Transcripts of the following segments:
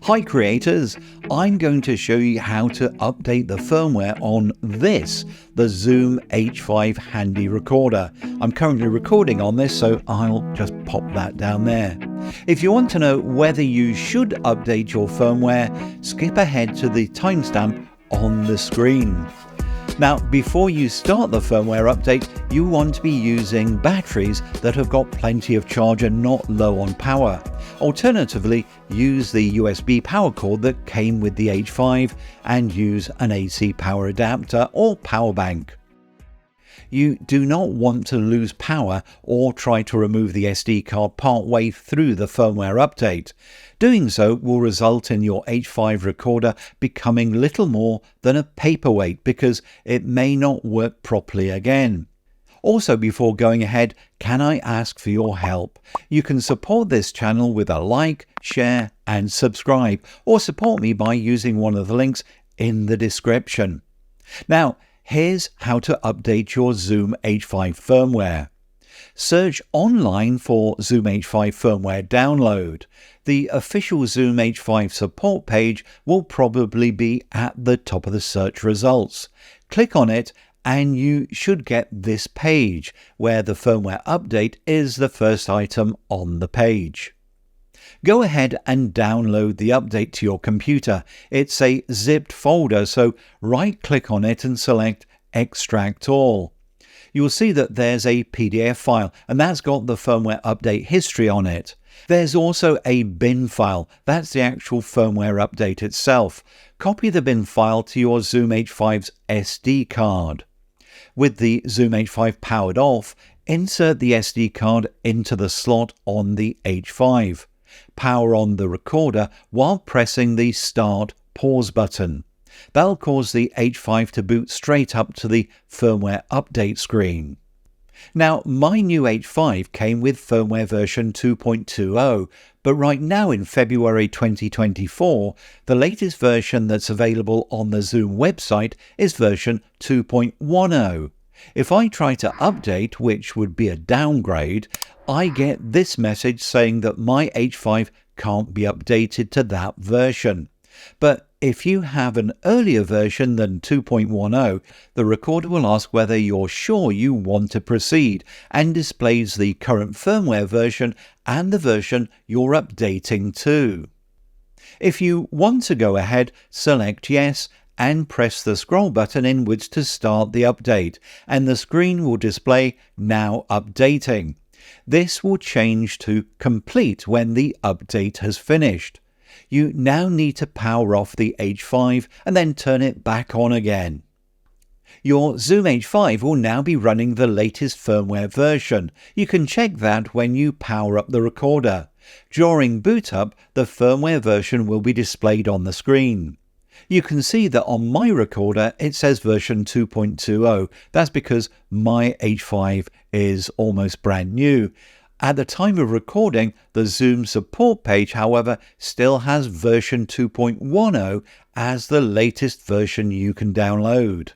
Hi creators, I'm going to show you how to update the firmware on the Zoom H5 handy recorder. I'm currently recording on this, so I'll just pop that down there. If you want to know whether you should update your firmware, skip ahead to the timestamp on the screen. Now, before you start the firmware update, you want to be using batteries that have got plenty of charge and not low on power. Alternatively, use the USB power cord that came with the H5 and use an AC power adapter or power bank. You do not want to lose power or try to remove the SD card partway through the firmware update. Doing so will result in your H5 recorder becoming little more than a paperweight because it may not work properly again. Also, before going ahead, can I ask for your help? You can support this channel with a like, share and subscribe, or support me by using one of the links in the description. Now, here's how to update your Zoom H5 firmware. Search online for Zoom H5 firmware download. The official Zoom H5 support page will probably be at the top of the search results. Click on it and you should get this page where the firmware update is the first item on the page. Go ahead and download the update to your computer. It's a zipped folder, so right-click on it and select Extract All. You'll see that there's a PDF file, and that's got the firmware update history on it. There's also a bin file. That's the actual firmware update itself. Copy the bin file to your Zoom H5's SD card. With the Zoom H5 powered off, insert the SD card into the slot on the H5. Power on the recorder while pressing the Start Pause button. That'll cause the H5 to boot straight up to the firmware update screen. Now, my new H5 came with firmware version 2.20, but right now in February 2024, the latest version that's available on the Zoom website is version 2.10. If I try to update, which would be a downgrade, I get this message saying that my H5 can't be updated to that version. But if you have an earlier version than 2.10, the recorder will ask whether you're sure you want to proceed and displays the current firmware version and the version you're updating to. If you want to go ahead, select Yes and press the scroll button inwards to start the update, and the screen will display Now Updating. This will change to Complete when the update has finished. You now need to power off the H5 and then turn it back on again. Your Zoom H5 will now be running the latest firmware version. You can check that when you power up the recorder. During boot up, the firmware version will be displayed on the screen. You can see that on my recorder it says version 2.20. That's because my H5 is almost brand new. At the time of recording, the Zoom support page, however, still has version 2.10 as the latest version you can download.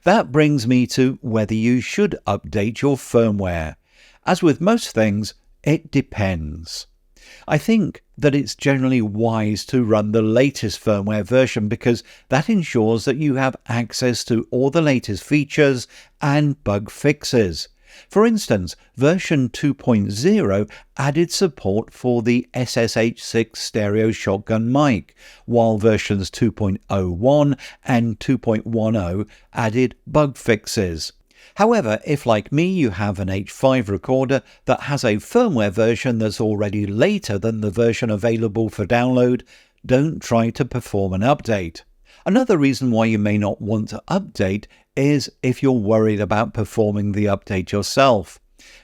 That brings me to whether you should update your firmware. As with most things, it depends. I think that it's generally wise to run the latest firmware version because that ensures that you have access to all the latest features and bug fixes. For instance, version 2.0 added support for the SSH6 stereo shotgun mic, while versions 2.01 and 2.10 added bug fixes. However, if like me you have an H5 recorder that has a firmware version that's already later than the version available for download, don't try to perform an update. Another reason why you may not want to update is if you're worried about performing the update yourself.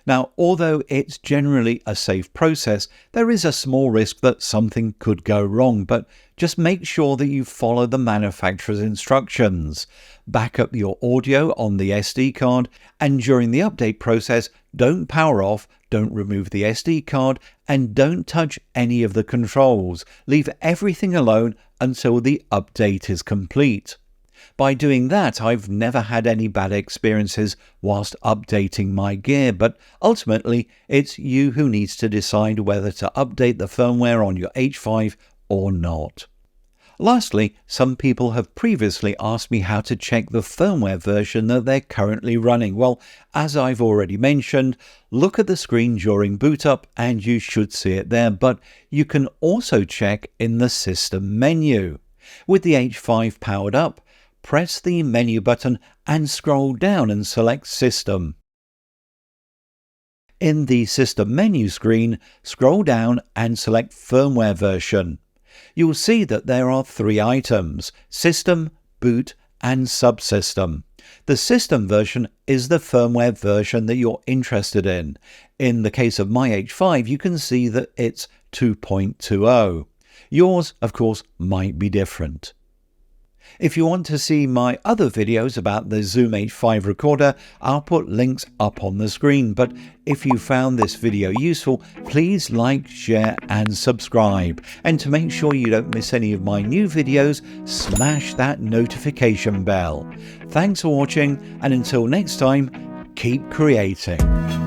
Now, although it's generally a safe process, there is a small risk that something could go wrong, but just make sure that you follow the manufacturer's instructions. Back up your audio on the SD card, and during the update process, don't power off, don't remove the SD card, and don't touch any of the controls. Leave everything alone until the update is complete. By doing that, I've never had any bad experiences whilst updating my gear, but ultimately it's you who needs to decide whether to update the firmware on your H5 or not. Lastly, some people have previously asked me how to check the firmware version that they're currently running. Well, as I've already mentioned, look at the screen during boot up and you should see it there, but you can also check in the system menu. With the H5 powered up, press the menu button and scroll down and select System. In the System menu screen, scroll down and select Firmware version. You'll see that there are 3 items: System, Boot and Subsystem. The System version is the firmware version that you're interested in. In the case of my H5, you can see that it's 2.20. Yours, of course, might be different. If you want to see my other videos about the Zoom H5 recorder, I'll put links up on the screen. But if you found this video useful, please like, share and subscribe. And to make sure you don't miss any of my new videos, smash that notification bell. Thanks for watching, and until next time, keep creating.